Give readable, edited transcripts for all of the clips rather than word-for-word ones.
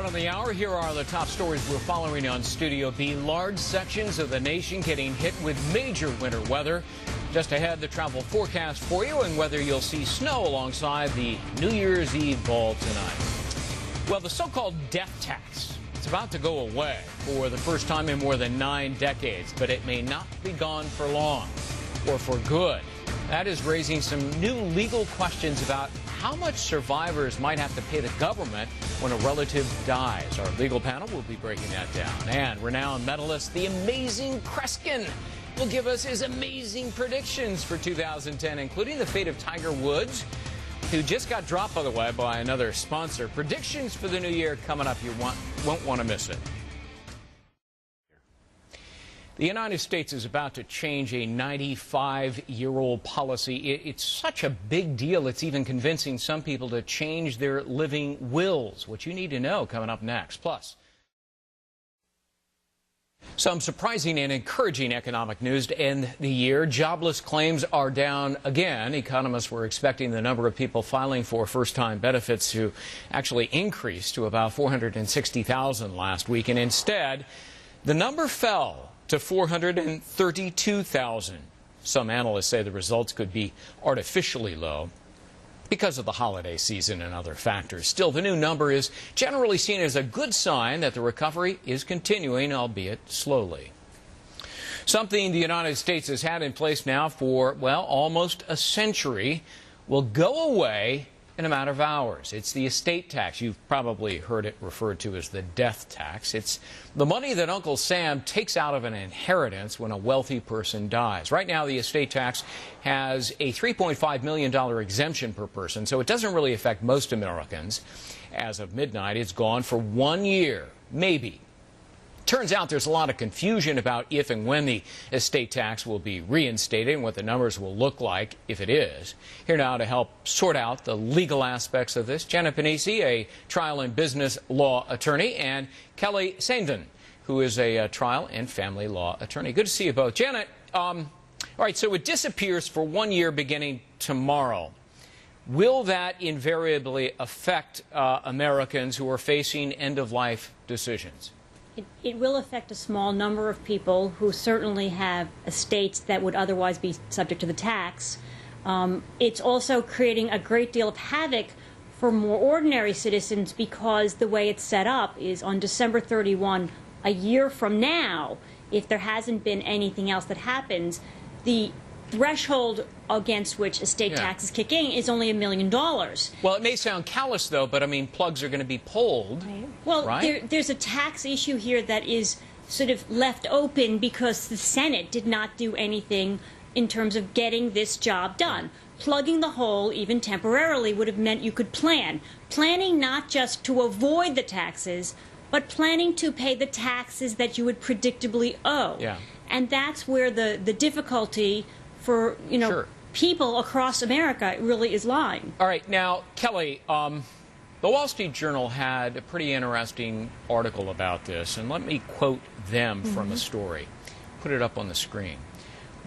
Bottom of the hour, here are the top stories we're following on Studio B. Large sections of the nation getting hit with major winter weather. Just ahead, the travel forecast for you and whether you'll see snow alongside the New Year's Eve ball tonight. Well, the so-called death tax, it's about to go away for the first time in more than 9 decades, but it may not be gone for long or for good. That is raising some new legal questions about how much survivors might have to pay the government when a relative dies. Our legal panel will be breaking that down. And renowned medalist, the amazing Kreskin, will give us his amazing predictions for 2010, including the fate of Tiger Woods, who just got dropped, by the way, by another sponsor. Predictions for the new year coming up. You won't want to miss it. The United States is about to change a 95-year-old policy. It's such a big deal, it's even convincing some people to change their living wills. What you need to know coming up next. Plus, some surprising and encouraging economic news to end the year. Jobless claims are down again. Economists were expecting the number of people filing for first-time benefits to actually increase to about 460,000 last week, and instead, the number fell to 432,000. Some analysts say the results could be artificially low because of the holiday season and other factors. Still, the new number is generally seen as a good sign that the recovery is continuing, albeit slowly. Something the United States has had in place now for, well, almost a century will go away in a matter of hours. It's the estate tax. You've probably heard it referred to as the death tax. It's the money that Uncle Sam takes out of an inheritance when a wealthy person dies. Right now, the estate tax has a $3.5 million exemption per person, so it doesn't really affect most Americans. As of midnight, it's gone for 1 year, maybe. Turns out there's a lot of confusion about if and when the estate tax will be reinstated and what the numbers will look like if it is. Here now to help sort out the legal aspects of this, Jenna Panisi, a trial and business law attorney, and Kelly Saindon, who is a trial and family law attorney. Good to see you both. Janet, all right, so it disappears for 1 year beginning tomorrow. Will that invariably affect Americans who are facing end-of-life decisions? It will affect a small number of people who certainly have estates that would otherwise be subject to the tax. It's also creating a great deal of havoc for more ordinary citizens because the way it's set up is on December 31, a year from now, if there hasn't been anything else that happens, the threshold against which estate taxes kick in is only $1 million. Well, it may sound callous, though, but I mean, plugs are going to be pulled. Right. Well, right? There's a tax issue here that is sort of left open because the Senate did not do anything in terms of getting this job done. Plugging the hole, even temporarily, would have meant you could plan. Planning not just to avoid the taxes, but planning to pay the taxes that you would predictably owe. Yeah. And that's where the difficulty for, people across America really is lying. All right. Now, Kelly, the Wall Street Journal had a pretty interesting article about this, and let me quote them from a story. Put it up on the screen.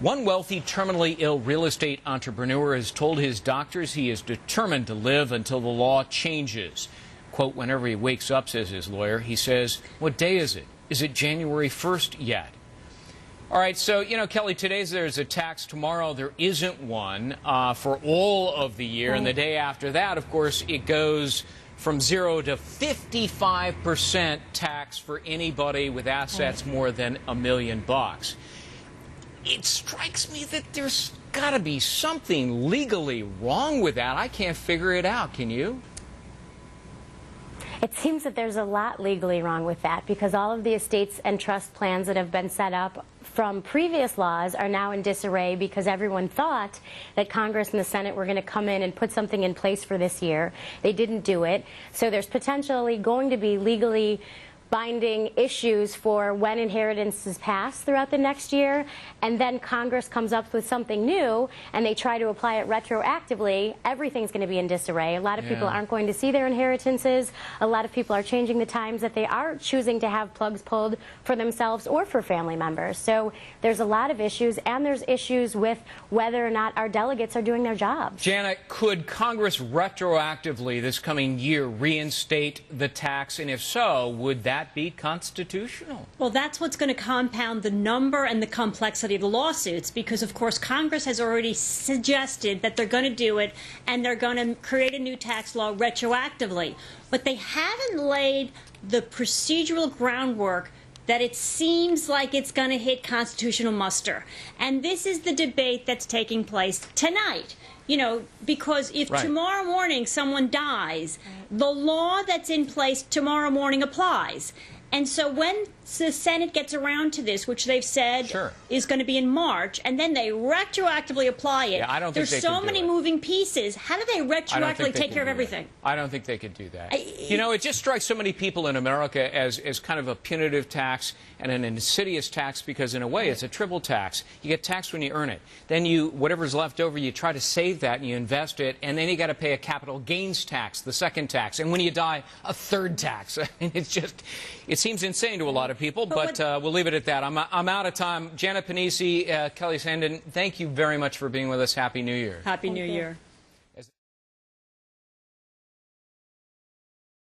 One wealthy, terminally ill real estate entrepreneur has told his doctors he is determined to live until the law changes. Quote, whenever he wakes up, says his lawyer, he says, what day is it? Is it January 1st yet? All right, so, Kelly, there's a tax. Tomorrow there isn't one for all of the year. And the day after that, of course, it goes from 0 to 55% tax for anybody with assets more than $1 million. It strikes me that there's got to be something legally wrong with that. I can't figure it out. Can you? It seems that there's a lot legally wrong with that because all of the estates and trust plans that have been set up from previous laws are now in disarray because everyone thought that Congress and the Senate were going to come in and put something in place for this year. They didn't do it. So there's potentially going to be legally binding issues for when inheritance is passed throughout the next year, and then Congress comes up with something new and they try to apply it retroactively, everything's going to be in disarray. A lot of people aren't going to see their inheritances. A lot of people are changing the times that they are choosing to have plugs pulled for themselves or for family members. So there's a lot of issues, and there's issues with whether or not our delegates are doing their jobs. Janet, could Congress retroactively this coming year reinstate the tax? And if so, would that be constitutional? Well, that's what's going to compound the number and the complexity of the lawsuits, because, of course, Congress has already suggested that they're going to do it, and they're going to create a new tax law retroactively. But they haven't laid the procedural groundwork that it seems like it's going to hit constitutional muster. And this is the debate that's taking place tonight. You know, because if tomorrow morning someone dies, the law that's in place tomorrow morning applies. And so when the Senate gets around to this, which they've said is going to be in March, and then they retroactively apply it, I don't think there's so many moving pieces. How do they retroactively take care of everything? I don't think they could do that. You know, it just strikes so many people in America as kind of a punitive tax and an insidious tax, because in a way it's a triple tax. You get taxed when you earn it. Then you, whatever's left over, you try to save that and you invest it, and then you got to pay a capital gains tax, the second tax, and when you die, a third tax. I mean, it's just, it seems insane to a lot of people, but we'll leave it at that. I'm out of time. Janet Panisi, Kelly Saindon, thank you very much for being with us. Happy New Year. Happy New Year.